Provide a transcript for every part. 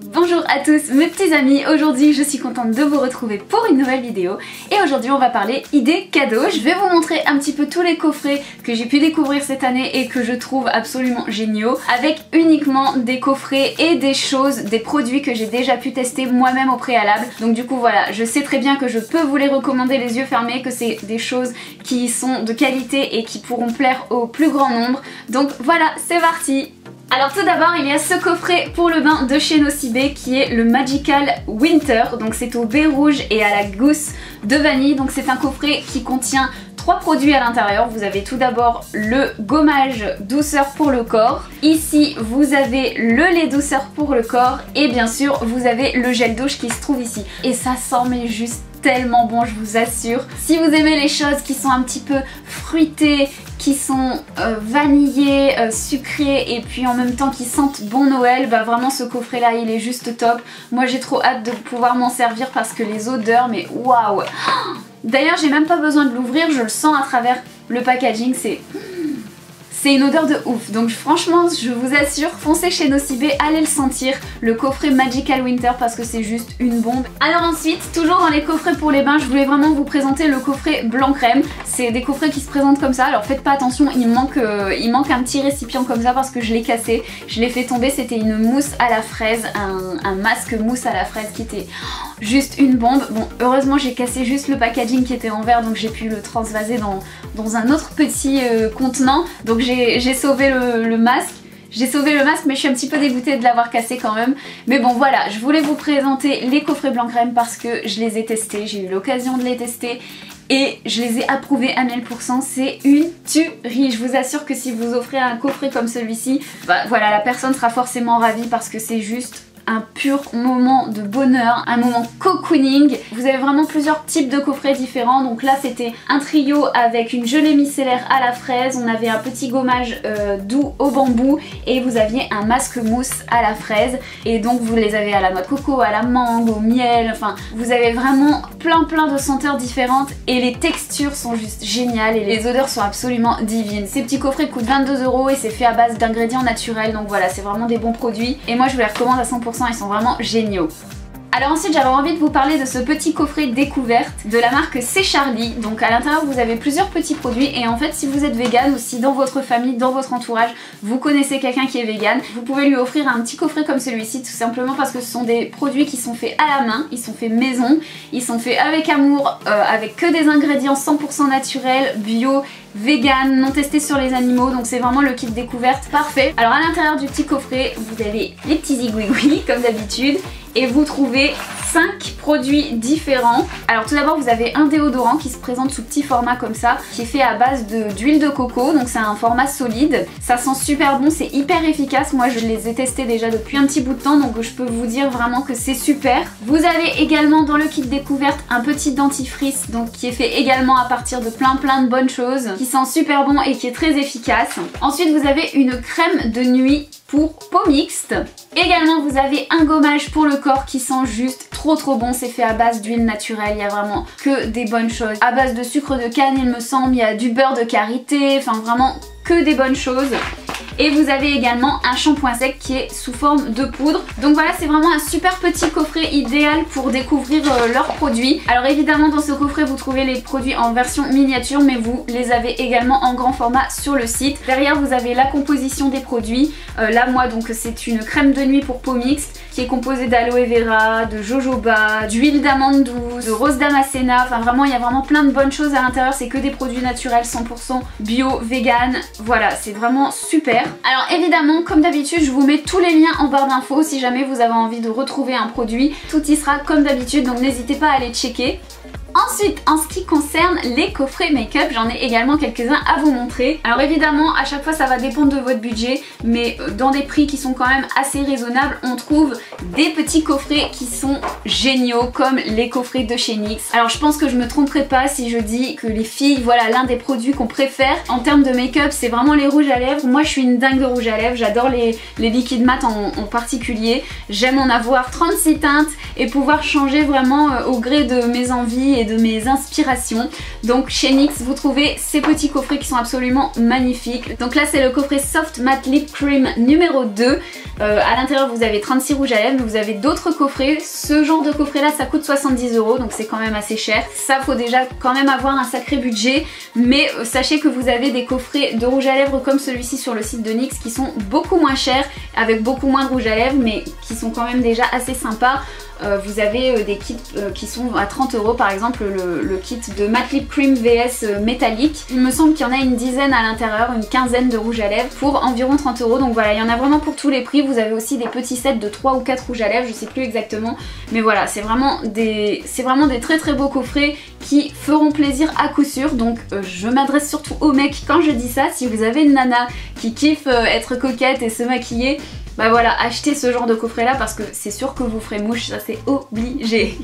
Bonjour à tous mes petits amis, aujourd'hui je suis contente de vous retrouver pour une nouvelle vidéo et aujourd'hui on va parler idées cadeaux. Je vais vous montrer un petit peu tous les coffrets que j'ai pu découvrir cette année et que je trouve absolument géniaux, avec uniquement des coffrets et des choses, des produits que j'ai déjà pu tester moi-même au préalable. Donc du coup voilà, je sais très bien que je peux vous les recommander les yeux fermés, que c'est des choses qui sont de qualité et qui pourront plaire au plus grand nombre. Donc voilà, c'est parti! Alors tout d'abord il y a ce coffret pour le bain de chez Nocibé qui est le Magical Winter, donc c'est au baie rouge et à la gousse de vanille. Donc c'est un coffret qui contient 3 produits à l'intérieur. Vous avez tout d'abord le gommage douceur pour le corps, ici vous avez le lait douceur pour le corps et bien sûr vous avez le gel douche qui se trouve ici. Et ça sent mais juste tellement bon, je vous assure. Si vous aimez les choses qui sont un petit peu fruitées, qui sont vanillées, sucrées et puis en même temps qui sentent bon Noël, bah vraiment ce coffret là il est juste top. Moi j'ai trop hâte de pouvoir m'en servir parce que les odeurs, mais waouh! D'ailleurs j'ai même pas besoin de l'ouvrir, je le sens à travers le packaging, c'est une odeur de ouf. Donc franchement je vous assure, foncez chez Nocibé, allez le sentir, le coffret Magical Winter, parce que c'est juste une bombe. Alors ensuite, toujours dans les coffrets pour les bains, je voulais vraiment vous présenter le coffret blanc crème. C'est des coffrets qui se présentent comme ça, alors faites pas attention, il manque un petit récipient comme ça parce que je l'ai cassé, je l'ai fait tomber. C'était une mousse à la fraise, un masque mousse à la fraise qui était juste une bombe. Bon, heureusement j'ai cassé juste le packaging qui était en verre, donc j'ai pu le transvaser dans un autre petit contenant. Donc j'ai sauvé le masque. J'ai sauvé le masque mais je suis un petit peu dégoûtée de l'avoir cassé quand même. Mais bon voilà, je voulais vous présenter les coffrets blanc crème parce que je les ai testés, j'ai eu l'occasion de les tester et je les ai approuvés à 1000%, c'est une tuerie. Je vous assure que si vous offrez un coffret comme celui-ci, bah voilà, la personne sera forcément ravie parce que c'est juste un pur moment de bonheur, un moment cocooning. Vous avez vraiment plusieurs types de coffrets différents. Donc là c'était un trio avec une gelée micellaire à la fraise, on avait un petit gommage doux au bambou et vous aviez un masque mousse à la fraise. Et donc vous les avez à la noix de coco, à la mangue, au miel, enfin vous avez vraiment plein de senteurs différentes et les textures sont juste géniales et les odeurs sont absolument divines. Ces petits coffrets coûtent 22 € et c'est fait à base d'ingrédients naturels, donc voilà, c'est vraiment des bons produits et moi je vous les recommande à 100%. Ils sont vraiment géniaux. Alors ensuite j'avais envie de vous parler de ce petit coffret découverte de la marque C'est Charlie. Donc à l'intérieur vous avez plusieurs petits produits et en fait si vous êtes vegan ou si dans votre famille, dans votre entourage vous connaissez quelqu'un qui est vegan, vous pouvez lui offrir un petit coffret comme celui-ci, tout simplement parce que ce sont des produits qui sont faits à la main, ils sont faits maison, ils sont faits avec amour, avec que des ingrédients 100% naturels, bio, vegan, non testé sur les animaux, donc c'est vraiment le kit découverte parfait. Alors à l'intérieur du petit coffret vous avez les petits zigouigouis comme d'habitude et vous trouvez 5 produits différents. Alors tout d'abord vous avez un déodorant qui se présente sous petit format comme ça, qui est fait à base d'huile de coco, donc c'est un format solide, ça sent super bon, c'est hyper efficace. Moi je les ai testés déjà depuis un petit bout de temps, donc je peux vous dire vraiment que c'est super. Vous avez également dans le kit découverte un petit dentifrice, donc qui est fait également à partir de plein de bonnes choses, qui sent super bon et qui est très efficace. Ensuite vous avez une crème de nuit pour peau mixte. Également vous avez un gommage pour le corps qui sent juste trop bon, c'est fait à base d'huile naturelle, il y a vraiment que des bonnes choses. À base de sucre de canne il me semble, il y a du beurre de karité, enfin vraiment que des bonnes choses. Et vous avez également un shampoing sec qui est sous forme de poudre. Donc voilà, c'est vraiment un super petit coffret idéal pour découvrir leurs produits. Alors évidemment dans ce coffret vous trouvez les produits en version miniature, mais vous les avez également en grand format sur le site. Derrière vous avez la composition des produits. Là moi donc c'est une crème de nuit pour peau mixte qui est composée d'aloe vera, de jojoba, d'huile d'amande douce, de rose damascena. Enfin vraiment il y a vraiment plein de bonnes choses à l'intérieur. C'est que des produits naturels 100% bio, vegan. Voilà, c'est vraiment super. Alors évidemment comme d'habitude je vous mets tous les liens en barre d'infos si jamais vous avez envie de retrouver un produit. Tout y sera comme d'habitude, donc n'hésitez pas à aller checker. Ensuite, en ce qui concerne les coffrets make-up, j'en ai également quelques-uns à vous montrer. Alors évidemment, à chaque fois ça va dépendre de votre budget, mais dans des prix qui sont quand même assez raisonnables, on trouve des petits coffrets qui sont géniaux, comme les coffrets de chez NYX. Alors je pense que je me tromperai pas si je dis que les filles, voilà, l'un des produits qu'on préfère en termes de make-up, c'est vraiment les rouges à lèvres. Moi je suis une dingue de rouge à lèvres, j'adore les liquides mat en particulier. J'aime en avoir 36 teintes et pouvoir changer vraiment au gré de mes envies et de mes inspirations. Donc chez NYX vous trouvez ces petits coffrets qui sont absolument magnifiques. Donc là c'est le coffret Soft Matte Lip Cream numéro 2. À l'intérieur vous avez 36 rouges à lèvres, mais vous avez d'autres coffrets. Ce genre de coffret là ça coûte 70 €, donc c'est quand même assez cher. Ça faut déjà quand même avoir un sacré budget, mais sachez que vous avez des coffrets de rouge à lèvres comme celui-ci sur le site de NYX qui sont beaucoup moins chers, avec beaucoup moins de rouge à lèvres, mais qui sont quand même déjà assez sympas. Vous avez des kits qui sont à 30 € par exemple, le kit de Matte Lip Cream VS métallique. Il me semble qu'il y en a une dizaine à l'intérieur, une quinzaine de rouges à lèvres pour environ 30 €. Donc voilà, il y en a vraiment pour tous les prix. Vous avez aussi des petits sets de 3 ou 4 rouges à lèvres, je sais plus exactement. Mais voilà, c'est vraiment des très beaux coffrets qui feront plaisir à coup sûr. Donc je m'adresse surtout aux mecs quand je dis ça. Si vous avez une nana qui kiffe être coquette et se maquiller, bah voilà, achetez ce genre de coffret là parce que c'est sûr que vous ferez mouche, ça c'est obligé.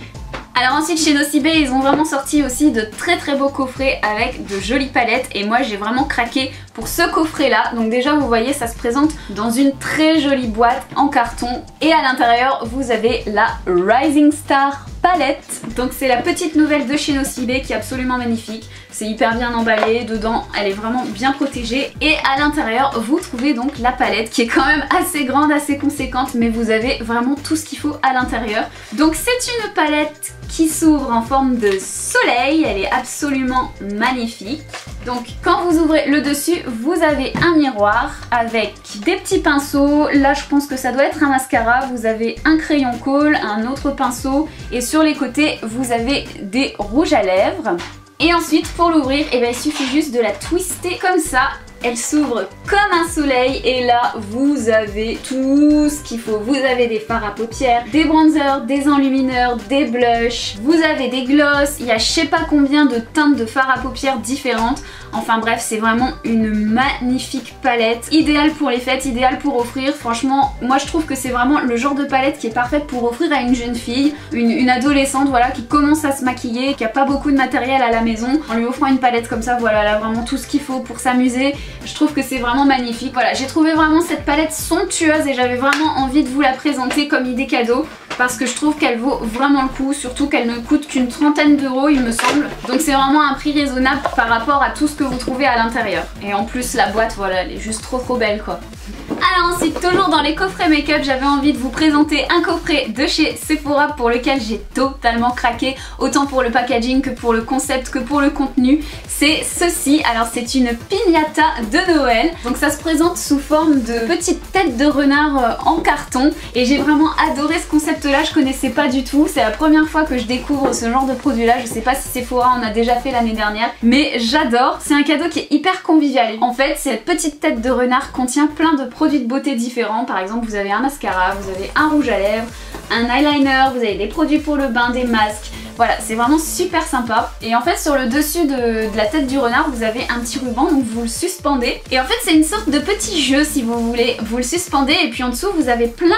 Alors ensuite chez Nocibé ils ont vraiment sorti aussi de très beaux coffrets avec de jolies palettes et moi j'ai vraiment craqué pour ce coffret là. Donc déjà vous voyez ça se présente dans une très jolie boîte en carton et à l'intérieur vous avez la Rising Star palette. Donc c'est la petite nouvelle de chez Nocibé qui est absolument magnifique. C'est hyper bien emballé, dedans elle est vraiment bien protégée et à l'intérieur vous trouvez donc la palette qui est quand même assez grande, assez conséquente, mais vous avez vraiment tout ce qu'il faut à l'intérieur. Donc c'est une palette qui s'ouvre en forme de soleil, elle est absolument magnifique. Donc quand vous ouvrez le dessus, vous avez un miroir avec des petits pinceaux. Là je pense que ça doit être un mascara. Vous avez un crayon colle, un autre pinceau et sur les côtés vous avez des rouges à lèvres. Et ensuite pour l'ouvrir, il suffit juste de la twister comme ça. Elle s'ouvre comme un soleil et là vous avez tout ce qu'il faut. Vous avez des fards à paupières, des bronzers, des enlumineurs, des blushs, vous avez des glosses, il y a je sais pas combien de teintes de fards à paupières différentes. Enfin bref, c'est vraiment une magnifique palette, idéale pour les fêtes, idéale pour offrir. Franchement, moi je trouve que c'est vraiment le genre de palette qui est parfaite pour offrir à une jeune fille, une adolescente voilà, qui commence à se maquiller, qui a pas beaucoup de matériel à la maison. En lui offrant une palette comme ça, voilà, elle a vraiment tout ce qu'il faut pour s'amuser. Je trouve que c'est vraiment magnifique. Voilà, j'ai trouvé vraiment cette palette somptueuse et j'avais vraiment envie de vous la présenter comme idée cadeau parce que je trouve qu'elle vaut vraiment le coup, surtout qu'elle ne coûte qu'une 30aine d'euros il me semble. Donc c'est vraiment un prix raisonnable par rapport à tout ce que vous trouvez à l'intérieur. Et en plus la boîte, voilà, elle est juste trop belle quoi. Alors ensuite, toujours dans les coffrets make-up, j'avais envie de vous présenter un coffret de chez Sephora pour lequel j'ai totalement craqué, autant pour le packaging que pour le concept que pour le contenu. C'est ceci, alors c'est une piñata de Noël, donc ça se présente sous forme de petite tête de renard en carton et j'ai vraiment adoré ce concept là, je connaissais pas du tout, c'est la première fois que je découvre ce genre de produit là, je sais pas si Sephora en a déjà fait l'année dernière, mais j'adore, c'est un cadeau qui est hyper convivial. En fait, cette petite tête de renard contient plein de produits de beauté différents. Par exemple, vous avez un mascara, vous avez un rouge à lèvres, un eyeliner, vous avez des produits pour le bain, des masques. Voilà, c'est vraiment super sympa. Et en fait, sur le dessus de la tête du renard, vous avez un petit ruban, donc vous le suspendez. Et en fait, c'est une sorte de petit jeu, si vous voulez. Vous le suspendez et puis en dessous, vous avez plein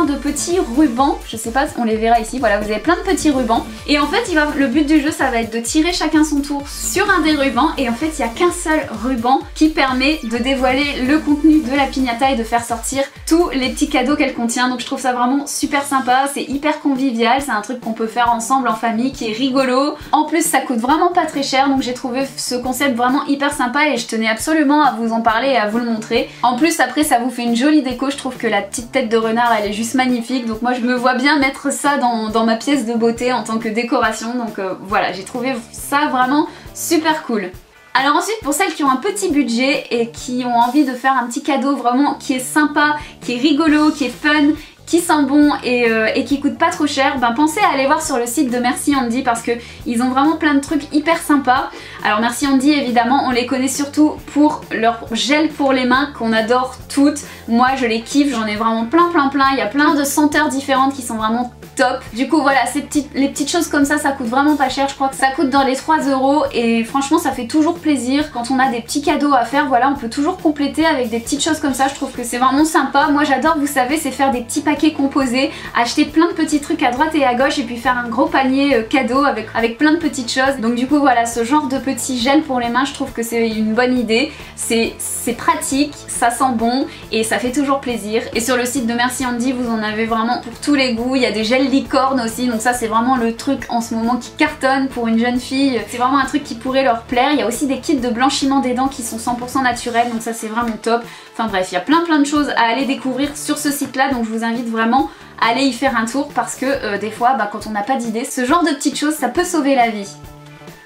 de petits rubans. Je sais pas, on les verra ici. Voilà, vous avez plein de petits rubans. Et en fait, le but du jeu, ça va être de tirer chacun son tour sur un des rubans. Et en fait, il n'y a qu'un seul ruban qui permet de dévoiler le contenu de la piñata et de faire sortir tous les petits cadeaux qu'elle contient. Donc je trouve ça vraiment super sympa. C'est hyper convivial. C'est un truc qu'on peut faire ensemble en famille qui est rigolo. En plus ça coûte vraiment pas très cher, donc j'ai trouvé ce concept vraiment hyper sympa et je tenais absolument à vous en parler et à vous le montrer. En plus après ça vous fait une jolie déco, je trouve que la petite tête de renard elle est juste magnifique, donc moi je me vois bien mettre ça dans ma pièce de beauté en tant que décoration, donc voilà, j'ai trouvé ça vraiment super cool. Alors ensuite, pour celles qui ont un petit budget et qui ont envie de faire un petit cadeau vraiment qui est sympa, qui est rigolo, qui est fun, qui sent bon et qui coûte pas trop cher, ben pensez à aller voir sur le site de Merci Handy parce que ils ont vraiment plein de trucs hyper sympas. Alors Merci Handy évidemment, on les connaît surtout pour leur gel pour les mains qu'on adore toutes. Moi je les kiffe, j'en ai vraiment plein, il y a plein de senteurs différentes qui sont vraiment top. Du coup voilà, les petites choses comme ça coûte vraiment pas cher, je crois que ça coûte dans les 3 € et franchement ça fait toujours plaisir. Quand on a des petits cadeaux à faire, voilà, on peut toujours compléter avec des petites choses comme ça, je trouve que c'est vraiment sympa. Moi j'adore, vous savez, c'est faire des petits paquets composés, acheter plein de petits trucs à droite et à gauche et puis faire un gros panier cadeau avec plein de petites choses. Donc du coup voilà, ce genre de petit gel pour les mains, je trouve que c'est une bonne idée. C'est pratique, ça sent bon et ça fait toujours plaisir. Et sur le site de Merci Handy, vous en avez vraiment pour tous les goûts. Il y a des gels Noël licorne aussi, donc ça c'est vraiment le truc en ce moment qui cartonne pour une jeune fille. C'est vraiment un truc qui pourrait leur plaire. Il y a aussi des kits de blanchiment des dents qui sont 100% naturels, donc ça c'est vraiment top. Enfin bref, il y a plein de choses à aller découvrir sur ce site là, donc je vous invite vraiment à aller y faire un tour parce que des fois quand on n'a pas d'idée, ce genre de petites choses ça peut sauver la vie.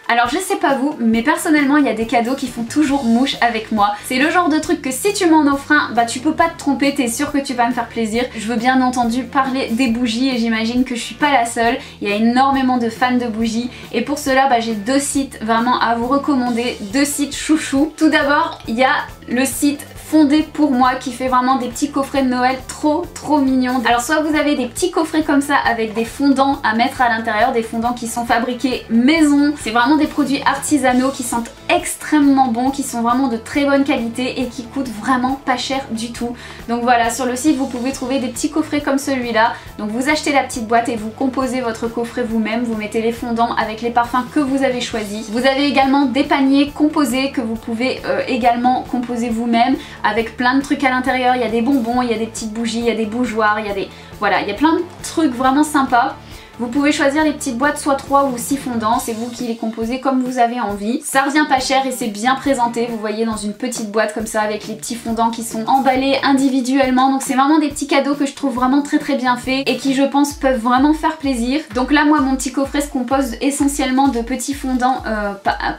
Alors je sais pas vous, mais personnellement il y a des cadeaux qui font toujours mouche avec moi. C'est le genre de truc que si tu m'en offres un, tu peux pas te tromper, t'es sûr que tu vas me faire plaisir. Je veux bien entendu parler des bougies et j'imagine que je suis pas la seule. Il y a énormément de fans de bougies et pour cela j'ai deux sites vraiment à vous recommander, deux sites chouchous. Tout d'abord il y a le site Fondé pour moi qui fait vraiment des petits coffrets de Noël trop mignons. Alors soit vous avez des petits coffrets comme ça avec des fondants à mettre à l'intérieur, des fondants qui sont fabriqués maison. C'est vraiment des produits artisanaux qui sentent extrêmement bons, qui sont vraiment de très bonne qualité et qui coûtent vraiment pas cher du tout. Donc voilà, sur le site vous pouvez trouver des petits coffrets comme celui-là. Donc vous achetez la petite boîte et vous composez votre coffret vous-même, vous mettez les fondants avec les parfums que vous avez choisis. Vous avez également des paniers composés que vous pouvez également composer vous-même avec plein de trucs à l'intérieur. Il y a des bonbons, il y a des petites bougies, il y a des bougeoirs, il y a des... Voilà, il y a plein de trucs vraiment sympas. Vous pouvez choisir les petites boîtes, soit 3 ou 6 fondants, c'est vous qui les composez comme vous avez envie. Ça revient pas cher et c'est bien présenté, vous voyez, dans une petite boîte comme ça avec les petits fondants qui sont emballés individuellement. Donc c'est vraiment des petits cadeaux que je trouve vraiment très bien faits et qui je pense peuvent vraiment faire plaisir. Donc là moi mon petit coffret se compose essentiellement de petits fondants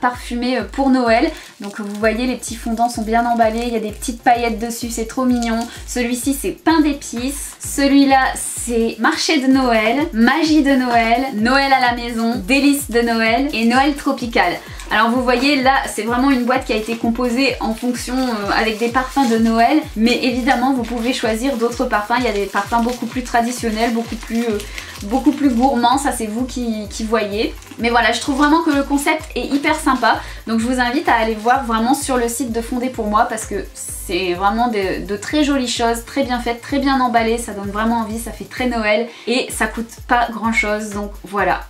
parfumés pour Noël. Donc vous voyez les petits fondants sont bien emballés, il y a des petites paillettes dessus, c'est trop mignon. Celui-ci c'est pain d'épices, celui-là c'est marché de Noël, magie de Noël, Noël à la maison, délices de Noël et Noël tropical. Alors vous voyez là c'est vraiment une boîte qui a été composée en fonction avec des parfums de Noël, mais évidemment vous pouvez choisir d'autres parfums. Il y a des parfums beaucoup plus traditionnels, beaucoup plus gourmands, ça c'est vous qui voyez. Mais voilà, je trouve vraiment que le concept est hyper sympa, donc je vous invite à aller voir vraiment sur le site de Fondé pour moi parce que c'est vraiment de très jolies choses, très bien faites, très bien emballées, ça donne vraiment envie, ça fait très Noël et ça coûte pas grand chose, donc voilà.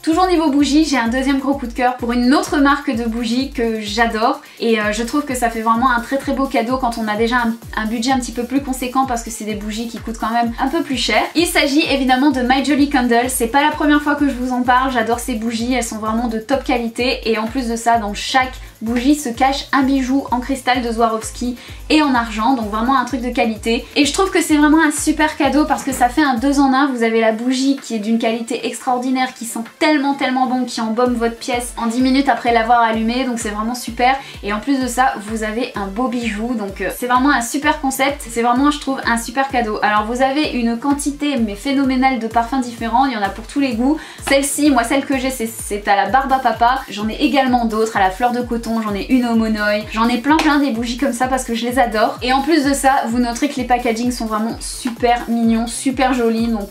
Toujours niveau bougies, j'ai un deuxième gros coup de cœur pour une autre marque de bougies que j'adore et je trouve que ça fait vraiment un très beau cadeau quand on a déjà un budget un petit peu plus conséquent parce que c'est des bougies qui coûtent quand même un peu plus cher. Il s'agit évidemment de My Jolly Candle, c'est pas la première fois que je vous en parle, j'adore ces bougies, elles sont vraiment de top qualité et en plus de ça dans chaque bougie se cache un bijou en cristal de Swarovski et en argent, donc vraiment un truc de qualité. Et je trouve que c'est vraiment un super cadeau parce que ça fait un 2 en 1, vous avez la bougie qui est d'une qualité extraordinaire, qui sent tellement bon, qui embaume votre pièce en 10 minutes après l'avoir allumée, donc c'est vraiment super. Et en plus de ça, vous avez un beau bijou, donc c'est vraiment un super concept, c'est vraiment je trouve un super cadeau. Alors vous avez une quantité mais phénoménale de parfums différents, il y en a pour tous les goûts. Celle-ci, moi celle que j'ai c'est à la barbe à papa, j'en ai également d'autres, à la fleur de coton, j'en ai une au monoï, j'en ai plein des bougies comme ça parce que je les adore. Et en plus de ça, vous noterez que les packagings sont vraiment super mignons, super jolis, donc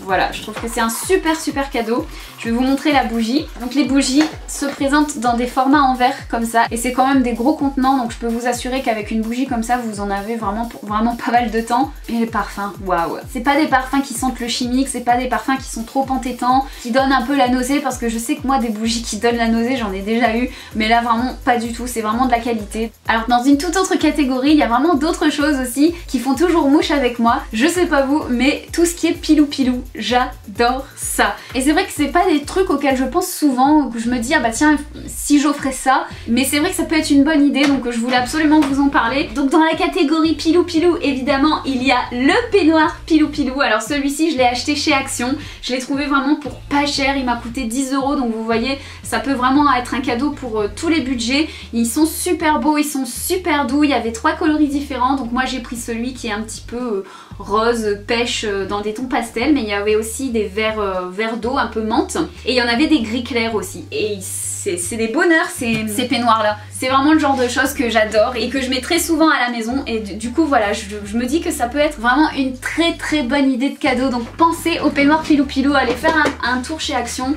voilà, je trouve que c'est un super cadeau. Je vais vous montrer la bougie. Donc les bougies se présentent dans des formats en verre comme ça et c'est quand même des gros contenants, donc je peux vous assurer qu'avec une bougie comme ça vous en avez vraiment pour vraiment pas mal de temps. Et les parfums, waouh, c'est pas des parfums qui sentent le chimique, c'est pas des parfums qui sont trop entêtants, qui donnent un peu la nausée, parce que je sais que moi des bougies qui donnent la nausée j'en ai déjà eu, mais là vraiment pas du tout, c'est vraiment de la qualité. Alors dans une toute autre catégorie, il y a vraiment d'autres choses aussi qui font toujours mouche avec moi. Je sais pas vous, mais tout ce qui est pilou, j'adore ça. Et c'est vrai que c'est pas des trucs auxquels je pense souvent, où je me dis ah bah tiens si j'offrais ça, mais c'est vrai que ça peut être une bonne idée, donc je voulais absolument vous en parler. Donc dans la catégorie pilou évidemment il y a le peignoir pilou. Alors celui-ci je l'ai acheté chez Action, je l'ai trouvé vraiment pour pas cher, il m'a coûté 10 €, donc vous voyez ça peut vraiment être un cadeau pour tous les budgets. Ils sont super beaux, ils sont super doux, il y avait 3 coloris différents, donc moi j'ai pris celui qui est un petit peu rose, pêche, dans des tons pastels, mais il y avait aussi des verts d'eau un peu menthe et il y en avait des gris clairs aussi. Et c'est des bonheurs ces peignoirs là. C'est vraiment le genre de choses que j'adore et que je mets très souvent à la maison, et du coup voilà, je me dis que ça peut être vraiment une très bonne idée de cadeau. Donc pensez au peignoir pilou, allez faire un tour chez Action,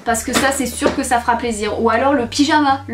parce que ça c'est sûr que ça fera plaisir. Ou alors le pyjama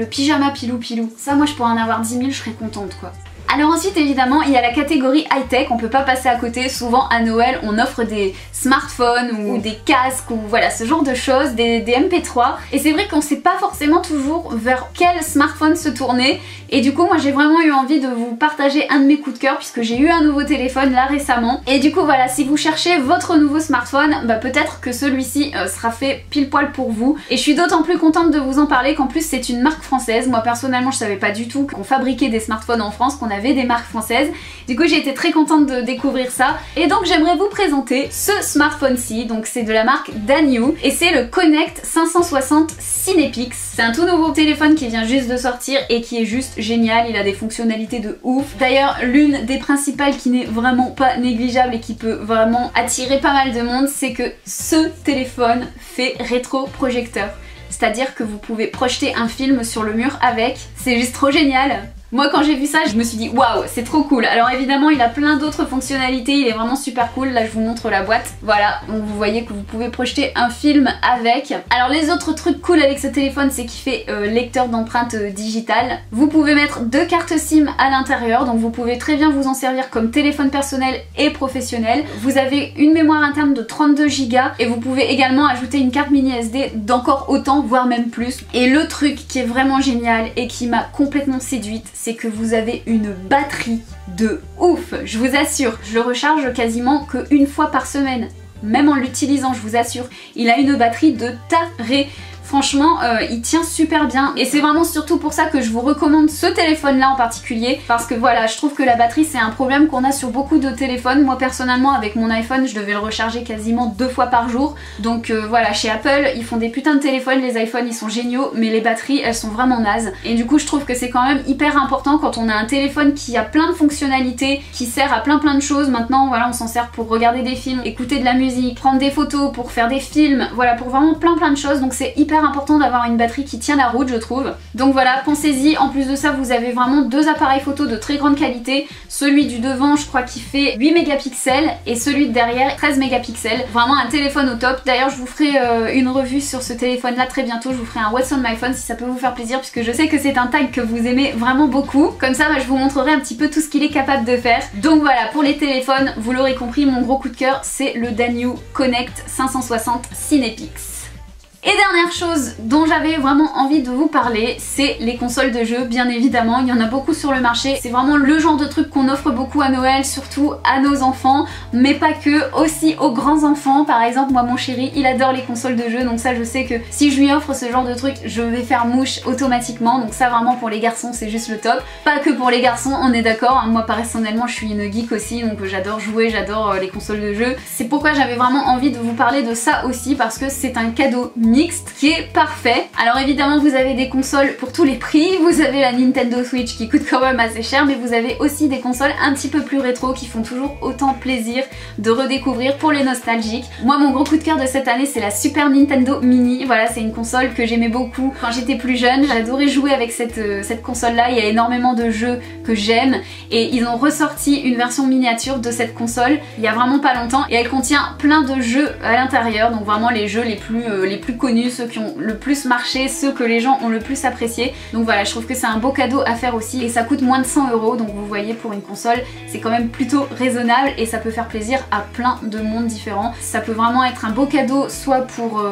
pilou. Ça moi je pourrais en avoir 10 000, je serais contente quoi. Alors ensuite évidemment il y a la catégorie high-tech, on peut pas passer à côté. Souvent à Noël on offre des smartphones ou des casques ou voilà ce genre de choses, des MP3, et c'est vrai qu'on sait pas forcément toujours vers quel smartphone se tourner, et du coup moi j'ai vraiment eu envie de vous partager un de mes coups de cœur puisque j'ai eu un nouveau téléphone là récemment, et du coup voilà, si vous cherchez votre nouveau smartphone, bah peut-être que celui-ci sera fait pile poil pour vous, et je suis d'autant plus contente de vous en parler qu'en plus c'est une marque française. Moi personnellement je savais pas du tout qu'on fabriquait des smartphones en France, qu'on avait des marques françaises, du coup j'ai été très contente de découvrir ça, et donc j'aimerais vous présenter ce smartphone-ci. Donc c'est de la marque Danyu et c'est le Connect 560 Cinepix. C'est un tout nouveau téléphone qui vient juste de sortir et qui est juste génial, il a des fonctionnalités de ouf. D'ailleurs l'une des principales qui n'est vraiment pas négligeable et qui peut vraiment attirer pas mal de monde, c'est que ce téléphone fait rétroprojecteur. C'est-à-dire que vous pouvez projeter un film sur le mur avec, c'est juste trop génial. Moi quand j'ai vu ça je me suis dit waouh c'est trop cool. Alors évidemment il a plein d'autres fonctionnalités, il est vraiment super cool. Là je vous montre la boîte, voilà, donc vous voyez que vous pouvez projeter un film avec. Alors les autres trucs cool avec ce téléphone c'est qu'il fait lecteur d'empreintes digitales. Vous pouvez mettre 2 cartes SIM à l'intérieur, donc vous pouvez très bien vous en servir comme téléphone personnel et professionnel. Vous avez une mémoire interne de 32 Go et vous pouvez également ajouter une carte mini SD d'encore autant, voire même plus. Et le truc qui est vraiment génial et qui m'a complètement séduite, c'est que vous avez une batterie de ouf, je vous assure. Je le recharge quasiment qu'une fois par semaine, même en l'utilisant, je vous assure. Il a une batterie de taré. Franchement, il tient super bien et c'est vraiment surtout pour ça que je vous recommande ce téléphone là en particulier, parce que voilà, je trouve que la batterie c'est un problème qu'on a sur beaucoup de téléphones. Moi personnellement avec mon iPhone je devais le recharger quasiment 2 fois par jour, donc voilà, chez Apple ils font des putains de téléphones, les iPhones ils sont géniaux mais les batteries elles sont vraiment nazes, et du coup je trouve que c'est quand même hyper important quand on a un téléphone qui a plein de fonctionnalités, qui sert à plein de choses. Maintenant voilà, on s'en sert pour regarder des films, écouter de la musique, prendre des photos, pour faire des films, voilà, pour vraiment plein de choses, donc c'est hyper important d'avoir une batterie qui tient la route je trouve. Donc voilà, pensez-y. En plus de ça vous avez vraiment 2 appareils photo de très grande qualité. Celui du devant je crois qu'il fait 8 mégapixels et celui de derrière 13 mégapixels. Vraiment un téléphone au top. D'ailleurs je vous ferai une revue sur ce téléphone là très bientôt. Je vous ferai un What's on my phone si ça peut vous faire plaisir, puisque je sais que c'est un tag que vous aimez vraiment beaucoup. Comme ça bah, je vous montrerai un petit peu tout ce qu'il est capable de faire. Donc voilà, pour les téléphones, vous l'aurez compris, mon gros coup de cœur c'est le Danyu Connect 560 Cinepix. Et dernière chose dont j'avais vraiment envie de vous parler, c'est les consoles de jeux. Bien évidemment, il y en a beaucoup sur le marché. C'est vraiment le genre de truc qu'on offre beaucoup à Noël, surtout à nos enfants, mais pas que, aussi aux grands enfants. Par exemple, moi mon chéri, il adore les consoles de jeux, donc ça je sais que si je lui offre ce genre de truc, je vais faire mouche automatiquement. Donc ça vraiment pour les garçons, c'est juste le top. Pas que pour les garçons, on est d'accord, hein. Moi personnellement, je suis une geek aussi, donc j'adore jouer, j'adore les consoles de jeux. C'est pourquoi j'avais vraiment envie de vous parler de ça aussi, parce que c'est un cadeau mixte qui est parfait. Alors évidemment vous avez des consoles pour tous les prix, vous avez la Nintendo Switch qui coûte quand même assez cher, mais vous avez aussi des consoles un petit peu plus rétro qui font toujours autant plaisir de redécouvrir pour les nostalgiques. Moi mon gros coup de cœur de cette année c'est la Super Nintendo Mini. Voilà, c'est une console que j'aimais beaucoup quand j'étais plus jeune, j'adorais jouer avec cette console là, il y a énormément de jeux que j'aime et ils ont ressorti une version miniature de cette console il y a vraiment pas longtemps et elle contient plein de jeux à l'intérieur, donc vraiment les jeux les plus connus, ceux qui ont le plus marché, ceux que les gens ont le plus apprécié. Donc voilà, je trouve que c'est un beau cadeau à faire aussi et ça coûte moins de 100 €, donc vous voyez pour une console c'est quand même plutôt raisonnable et ça peut faire plaisir à plein de monde différents. Ça peut vraiment être un beau cadeau soit pour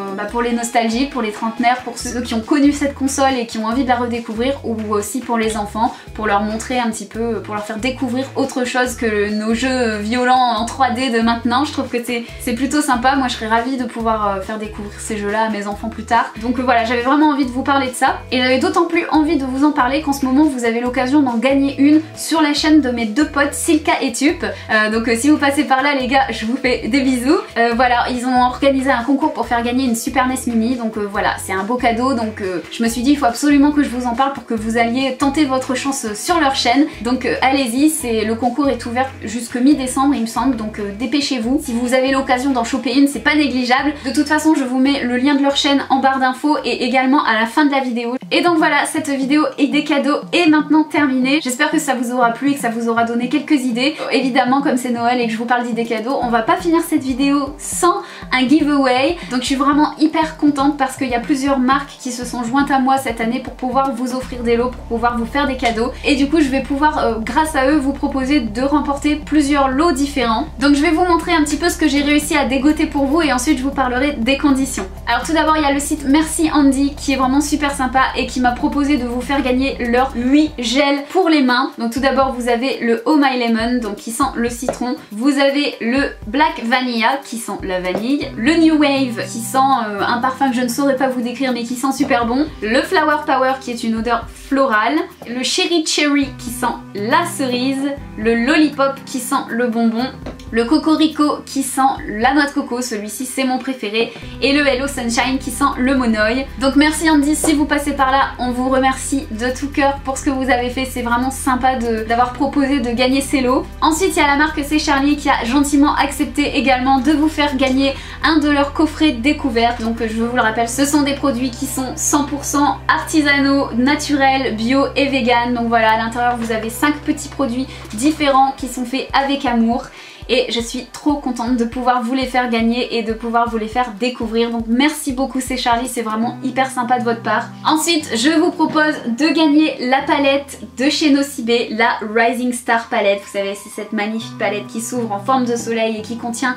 les nostalgiques, pour les trentenaires, pour ceux qui ont connu cette console et qui ont envie de la redécouvrir, ou aussi pour les enfants, pour leur montrer un petit peu, pour leur faire découvrir autre chose que nos jeux violents en 3D de maintenant. Je trouve que c'est plutôt sympa. Moi je serais ravie de pouvoir faire découvrir ces jeux là à mes enfants plus tard. Donc voilà, j'avais vraiment envie de vous parler de ça et j'avais d'autant plus envie de vous en parler qu'en ce moment vous avez l'occasion d'en gagner une sur la chaîne de mes 2 potes Silka et Tup. Donc si vous passez par là les gars, je vous fais des bisous. Voilà, ils ont organisé un concours pour faire gagner une Super NES Mini, donc voilà, c'est un beau cadeau, donc je me suis dit il faut absolument que je vous en parle pour que vous alliez tenter votre chance sur leur chaîne. Donc allez-y, le concours est ouvert jusque mi-décembre il me semble, donc dépêchez-vous. Si vous avez l'occasion d'en choper une, c'est pas négligeable. De toute façon je vous mets le lien de leur chaîne en barre d'infos et également à la fin de la vidéo. Et donc voilà, cette vidéo idée cadeau est maintenant terminée. J'espère que ça vous aura plu et que ça vous aura donné quelques idées. Évidemment, comme c'est Noël et que je vous parle d'idées cadeaux, on va pas finir cette vidéo sans un giveaway. Donc je suis vraiment hyper contente parce qu'il y a plusieurs marques qui se sont jointes à moi cette année pour pouvoir vous offrir des lots, pour pouvoir vous faire des cadeaux. Et du coup, je vais pouvoir, grâce à eux, vous proposer de remporter plusieurs lots différents. Donc je vais vous montrer un petit peu ce que j'ai réussi à dégoter pour vous et ensuite je vous parlerai des conditions. Alors tout d'abord, il y a le site Merci Andy qui est vraiment super sympa et qui m'a proposé de vous faire gagner leur 8 gels pour les mains. Donc tout d'abord, vous avez le Oh My Lemon, donc qui sent le citron. Vous avez le Black Vanilla qui sent la vanille. Le New Wave qui sent un parfum que je ne saurais pas vous décrire mais qui sent super bon. Le Flower Power qui est une odeur florale. Le Cherry Cherry qui sent la cerise. Le Lollipop qui sent le bonbon. Le Cocorico qui sent la noix de coco, celui-ci c'est mon préféré, et le Hello Sunshine qui sent le monoeil. Donc merci Andy, si vous passez par là, on vous remercie de tout cœur pour ce que vous avez fait, c'est vraiment sympa d'avoir proposé de gagner ces lots. Ensuite il y a la marque C'est Charlie qui a gentiment accepté également de vous faire gagner un de leurs coffrets découvertes. Donc je vous le rappelle, ce sont des produits qui sont 100% artisanaux, naturels, bio et vegan. Donc voilà, à l'intérieur vous avez 5 petits produits différents qui sont faits avec amour. Et je suis trop contente de pouvoir vous les faire gagner et de pouvoir vous les faire découvrir. Donc merci beaucoup C'est Charlie, c'est vraiment hyper sympa de votre part. Ensuite, je vous propose de gagner la palette de chez Nocibé, la Rising Star palette. Vous savez, c'est cette magnifique palette qui s'ouvre en forme de soleil et qui contient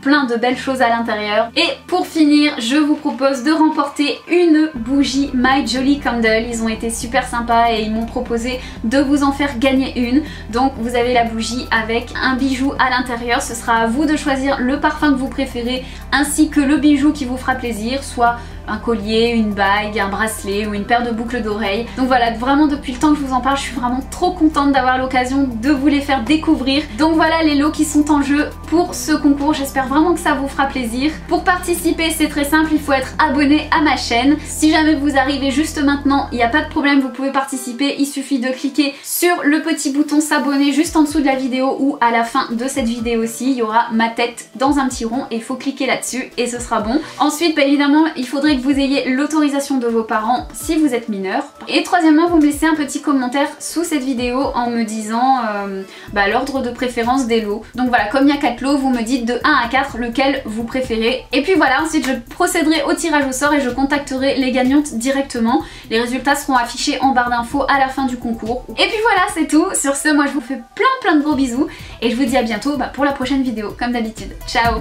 plein de belles choses à l'intérieur. Et pour finir, je vous propose de remporter une bougie My Jolly Candle. Ils ont été super sympas et ils m'ont proposé de vous en faire gagner une. Donc vous avez la bougie avec un bijou à l'intérieur. Ce sera à vous de choisir le parfum que vous préférez ainsi que le bijou qui vous fera plaisir, soit un collier, une bague, un bracelet ou une paire de boucles d'oreilles. Donc voilà, vraiment depuis le temps que je vous en parle, je suis vraiment trop contente d'avoir l'occasion de vous les faire découvrir. Donc voilà les lots qui sont en jeu pour ce concours, j'espère vraiment que ça vous fera plaisir. Pour participer, c'est très simple, il faut être abonné à ma chaîne. Si jamais vous arrivez juste maintenant, il n'y a pas de problème, vous pouvez participer, il suffit de cliquer sur le petit bouton s'abonner juste en dessous de la vidéo ou à la fin de cette vidéo aussi, il y aura ma tête dans un petit rond et il faut cliquer là-dessus et ce sera bon. Ensuite, bah, évidemment, il faudrait que vous ayez l'autorisation de vos parents si vous êtes mineur. Et troisièmement, vous me laissez un petit commentaire sous cette vidéo en me disant l'ordre de préférence des lots. Donc voilà, comme il y a 4 lots, vous me dites de 1 à 4 lequel vous préférez. Et puis voilà, ensuite je procéderai au tirage au sort et je contacterai les gagnantes directement. Les résultats seront affichés en barre d'infos à la fin du concours. Et puis voilà, c'est tout. Sur ce, moi je vous fais plein de gros bisous et je vous dis à bientôt pour la prochaine vidéo comme d'habitude. Ciao!